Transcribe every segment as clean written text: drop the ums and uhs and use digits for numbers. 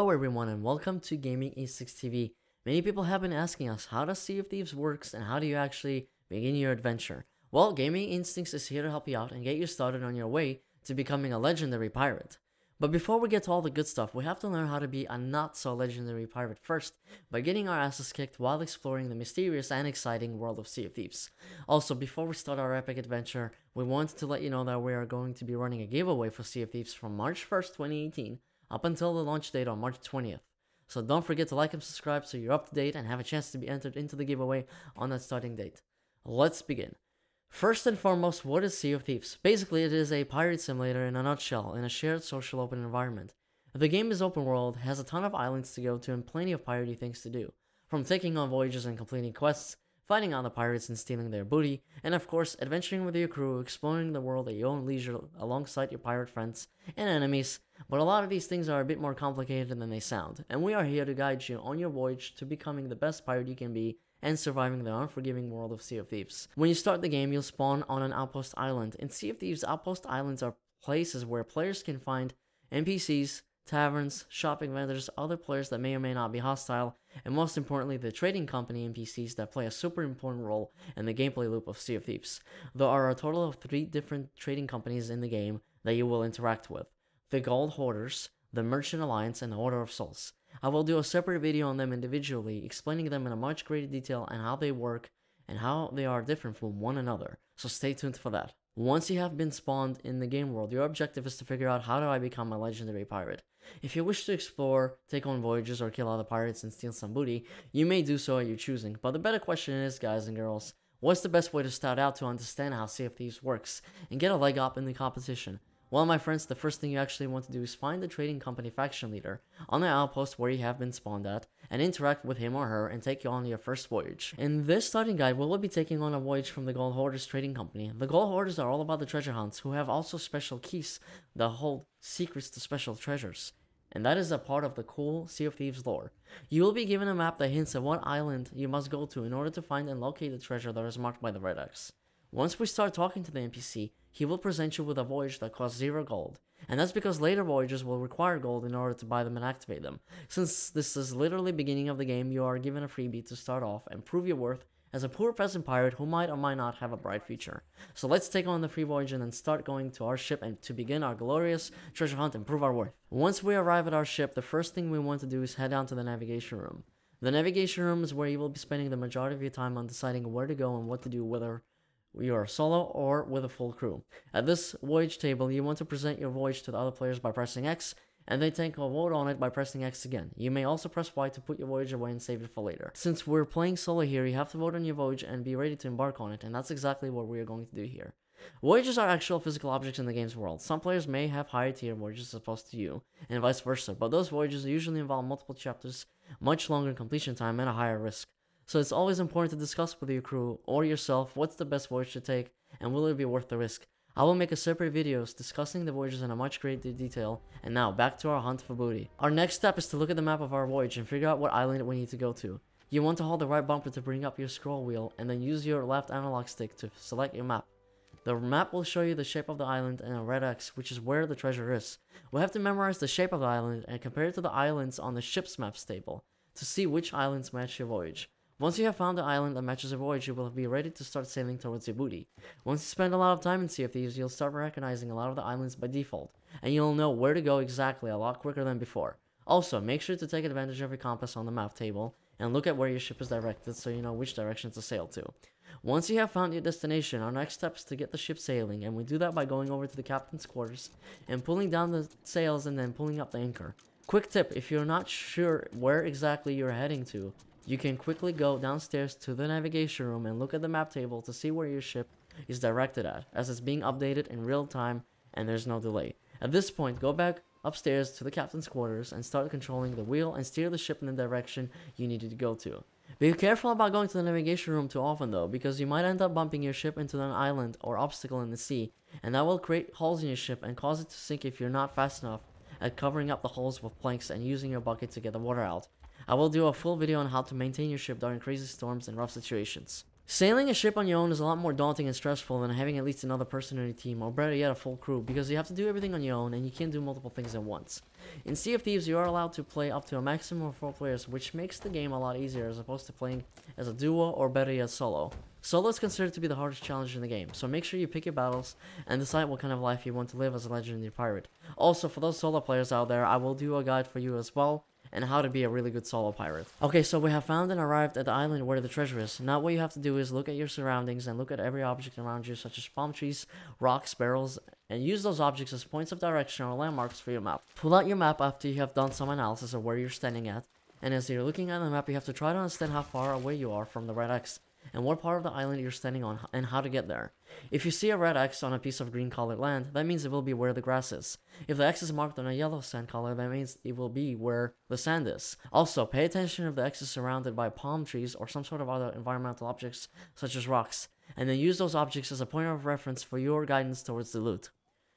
Hello everyone and welcome to GamingInstinctsTV. Many people have been asking us how does Sea of Thieves works and how do you actually begin your adventure. Well, Gaming Instincts is here to help you out and get you started on your way to becoming a legendary pirate. But before we get to all the good stuff, we have to learn how to be a not so legendary pirate first by getting our asses kicked while exploring the mysterious and exciting world of Sea of Thieves. Also, before we start our epic adventure, we wanted to let you know that we are going to be running a giveaway for Sea of Thieves from March 1st, 2018 up until the launch date on March 20th. So don't forget to like and subscribe so you're up to date and have a chance to be entered into the giveaway on that starting date. Let's begin. First and foremost, what is Sea of Thieves? Basically, it is a pirate simulator in a nutshell in a shared social open environment. The game is open world, has a ton of islands to go to and plenty of piratey things to do. From taking on voyages and completing quests, fighting on the pirates and stealing their booty, and of course, adventuring with your crew, exploring the world at your own leisure alongside your pirate friends and enemies. But a lot of these things are a bit more complicated than they sound, and we are here to guide you on your voyage to becoming the best pirate you can be and surviving the unforgiving world of Sea of Thieves. When you start the game, you'll spawn on an outpost island. In Sea of Thieves, outpost islands are places where players can find NPCs, taverns, shopping vendors, other players that may or may not be hostile, and most importantly, the trading company NPCs that play a super important role in the gameplay loop of Sea of Thieves. There are a total of 3 different trading companies in the game that you will interact with: the Gold Hoarders, the Merchant Alliance, and the Order of Souls. I will do a separate video on them individually, explaining them in a much greater detail and how they work and how they are different from one another, so stay tuned for that. Once you have been spawned in the game world, your objective is to figure out how do I become a legendary pirate. If you wish to explore, take on voyages, or kill other pirates and steal some booty, you may do so at your choosing. But the better question is, guys and girls, what's the best way to start out to understand how Sea of Thieves works and get a leg up in the competition? Well, my friends, the first thing you actually want to do is find the trading company faction leader on the outpost where you have been spawned at and interact with him or her and take you on your first voyage. In this starting guide, we will be taking on a voyage from the Gold Hoarders trading company. The Gold Hoarders are all about the treasure hunts, who have also special keys that hold secrets to special treasures. And that is a part of the cool Sea of Thieves lore. You will be given a map that hints at what island you must go to in order to find and locate the treasure that is marked by the red X. Once we start talking to the NPC, he will present you with a voyage that costs 0 gold, and that's because later voyages will require gold in order to buy them and activate them. Since this is literally beginning of the game, you are given a freebie to start off and prove your worth as a poor peasant pirate who might or might not have a bright future. So let's take on the free voyage and then start going to our ship and to begin our glorious treasure hunt and prove our worth. Once we arrive at our ship, the first thing we want to do is head down to the navigation room. The navigation room is where you will be spending the majority of your time on deciding where to go and what to do, whether you are solo or with a full crew. At this voyage table, you want to present your voyage to the other players by pressing X, and they take a vote on it by pressing X again. You may also press Y to put your voyage away and save it for later. Since we're playing solo here, you have to vote on your voyage and be ready to embark on it, and that's exactly what we are going to do here. Voyages are actual physical objects in the game's world. Some players may have higher tier voyages as opposed to you, and vice versa, but those voyages usually involve multiple chapters, much longer completion time, and a higher risk. So it's always important to discuss with your crew or yourself what's the best voyage to take and will it be worth the risk. I will make a separate videos discussing the voyages in a much greater detail. And now back to our hunt for booty. Our next step is to look at the map of our voyage and figure out what island we need to go to. You want to hold the right bumper to bring up your scroll wheel and then use your left analog stick to select your map. The map will show you the shape of the island and a red X, which is where the treasure is. We have to memorize the shape of the island and compare it to the islands on the ship's maps table to see which islands match your voyage. Once you have found the island that matches your voyage, you will be ready to start sailing towards your booty. Once you spend a lot of time in Sea of Thieves, you'll start recognizing a lot of the islands by default, and you'll know where to go exactly a lot quicker than before. Also, make sure to take advantage of your compass on the map table, and look at where your ship is directed so you know which direction to sail to. Once you have found your destination, our next step is to get the ship sailing, and we do that by going over to the captain's quarters, and pulling down the sails and then pulling up the anchor. Quick tip, if you're not sure where exactly you're heading to, you can quickly go downstairs to the navigation room and look at the map table to see where your ship is directed at, as it's being updated in real time and there's no delay. At this point, go back upstairs to the captain's quarters and start controlling the wheel and steer the ship in the direction you needed to go to. Be careful about going to the navigation room too often though, because you might end up bumping your ship into an island or obstacle in the sea, and that will create holes in your ship and cause it to sink if you're not fast enough at covering up the holes with planks and using your bucket to get the water out. I will do a full video on how to maintain your ship during crazy storms and rough situations. Sailing a ship on your own is a lot more daunting and stressful than having at least another person in your team, or better yet, a full crew, because you have to do everything on your own and you can't do multiple things at once. In Sea of Thieves, you are allowed to play up to a maximum of 4 players, which makes the game a lot easier as opposed to playing as a duo or better yet solo. Solo is considered to be the hardest challenge in the game, so make sure you pick your battles and decide what kind of life you want to live as a legendary pirate. Also, for those solo players out there, I will do a guide for you as well, and how to be a really good solo pirate. Okay, so we have found and arrived at the island where the treasure is. Now what you have to do is look at your surroundings and look at every object around you, such as palm trees, rocks, barrels, and use those objects as points of direction or landmarks for your map. Pull out your map after you have done some analysis of where you're standing at, and as you're looking at the map, you have to try to understand how far away you are from the red X, and what part of the island you're standing on, and how to get there. If you see a red X on a piece of green colored land, that means it will be where the grass is. If the X is marked on a yellow sand color, that means it will be where the sand is. Also, pay attention if the X is surrounded by palm trees or some sort of other environmental objects, such as rocks, and then use those objects as a point of reference for your guidance towards the loot.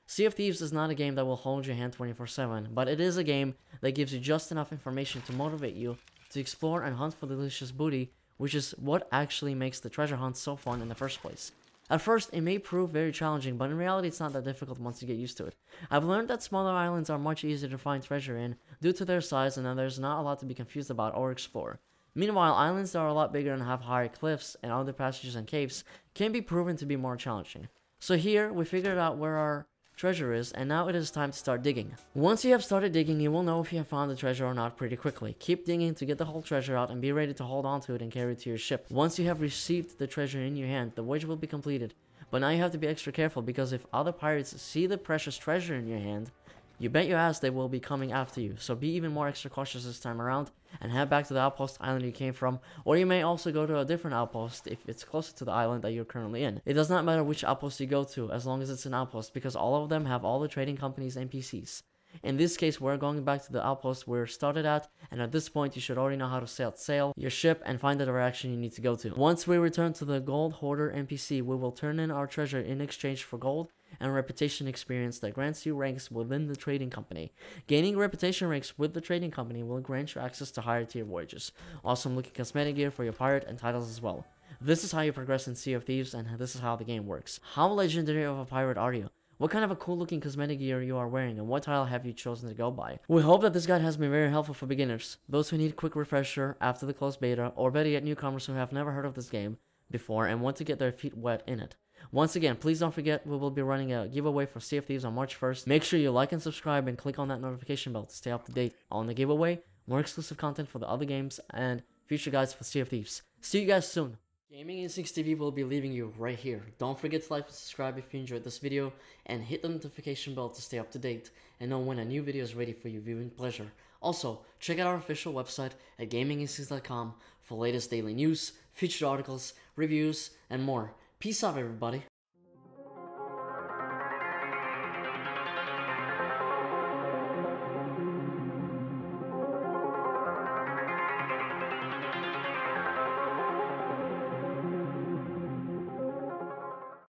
Sea of Thieves is not a game that will hold your hand 24/7, but it is a game that gives you just enough information to motivate you to explore and hunt for delicious booty, which is what actually makes the treasure hunt so fun in the first place. At first, it may prove very challenging, but in reality it's not that difficult once you get used to it. I've learned that smaller islands are much easier to find treasure in due to their size, and that there's not a lot to be confused about or explore. Meanwhile, islands that are a lot bigger and have higher cliffs and other passages and caves can be proven to be more challenging. So here, we figured out where our treasure is, and now it is time to start digging. Once you have started digging, you will know if you have found the treasure or not pretty quickly. Keep digging to get the whole treasure out and be ready to hold on to it and carry it to your ship. Once you have received the treasure in your hand, the voyage will be completed. But now you have to be extra careful, because if other pirates see the precious treasure in your hand, you bet your ass they will be coming after you. So be even more extra cautious this time around and head back to the outpost island you came from, or you may also go to a different outpost if it's closer to the island that you're currently in. It does not matter which outpost you go to as long as it's an outpost, because all of them have all the trading companies NPCs. In this case, we're going back to the outpost we started at, and at this point you should already know how to sail your ship and find the direction you need to go to. Once we return to the gold hoarder NPC, we will turn in our treasure in exchange for gold and reputation experience that grants you ranks within the trading company. Gaining reputation ranks with the trading company will grant you access to higher tier voyages, awesome looking cosmetic gear for your pirate, and titles as well. This is how you progress in Sea of Thieves, and this is how the game works. How legendary of a pirate are you? What kind of a cool looking cosmetic gear you are wearing, and what title have you chosen to go by? We hope that this guide has been very helpful for beginners, those who need a quick refresher after the closed beta, or better yet newcomers who have never heard of this game before and want to get their feet wet in it. Once again, please don't forget we will be running a giveaway for Sea of Thieves on March 1st. Make sure you like and subscribe and click on that notification bell to stay up to date on the giveaway, more exclusive content for the other games, and future guides for Sea of Thieves. See you guys soon. GamingInstinctsTV will be leaving you right here. Don't forget to like and subscribe if you enjoyed this video, and hit the notification bell to stay up to date and know when a new video is ready for your viewing pleasure. Also, check out our official website at GamingInstincts.com for latest daily news, featured articles, reviews, and more. Peace out, everybody.